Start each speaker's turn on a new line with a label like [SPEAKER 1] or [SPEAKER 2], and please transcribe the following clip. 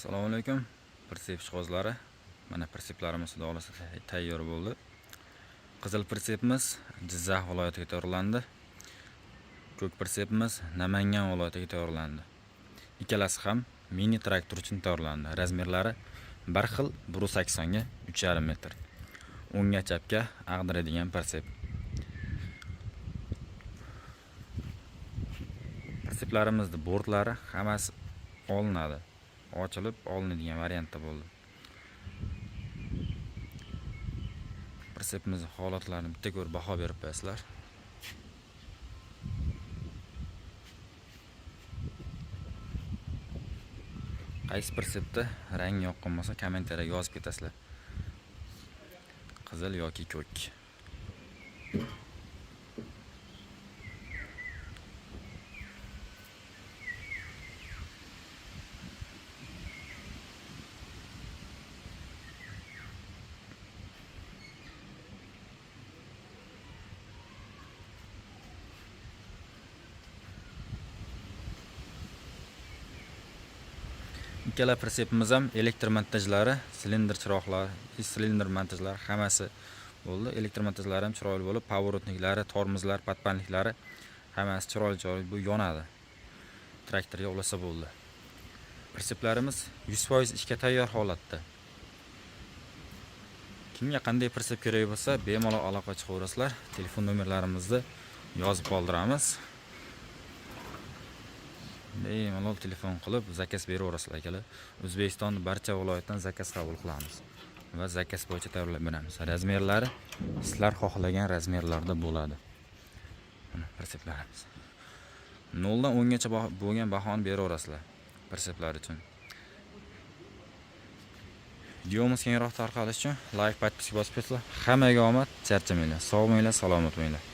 [SPEAKER 1] Assalomu alaykum. Pritsep jihozlari. Mana pritseplarimiz xudo xolasa tayyor bo'ldi. Qizil pritsepimiz Jizzax viloyatiga tayyorlandi. Ko'k pritsepimiz Namangan viloyatiga tayyorlandi. Ikkalasi ham mini traktor uchun tayyorlandi. Razmerlari bir xil 1.80 ga 3.5 metr. O'ngga chapga ag'diradigan pritsep. Pritseplarimizni bortlari hammasi olinadi. Ochilib olinadigan variantda bo'ldi. Pritsepimizning holatlarini bitta ko'rib baho berib qo'yasizlar. Qaysi pritsepda rang yoqqan bo'lsa kommentariyga yozib ketasizlar. Qizil yoki ko'k. Ikkala pritsepimiz ham elektr montajlari, silindr chiroqlari, silindr montajlari hammasi bo'ldi. Elektr montajlari ham chiroyli bo'lib, pavorotniklari, tormozlar, patpanliklari hammasi chiroyli bu yonadi. Traktorga ulasa bo'ldi. Pritseplarimiz 100% ishga tayyor holatda. Kimga qanday pritsep kerak bo'lsa, bemalol aloqa chiqaverasizlar. Telefon nomerlarimizni yozib qoldiramiz. Bemalol telefon qilib zakaz beraverasizlar akalar. O'zbekistonning barcha viloyatidan zakaz qabul qilamiz va zakaz bo'yicha tayyorlab beramiz. Razmerlari sizlar xohlagan razmerlarda bo'ladi. Mana pritseplarimiz. 0 dan 10 gacha bo'lgan bahoni beraverasizlar pritseplar uchun. Videomiz kengroq tarqalishi uchun like, podpiska bosib qo'yinglar. Hammaga omad, charchamanglar, sog' bo'linglar, salomat bo'linglar.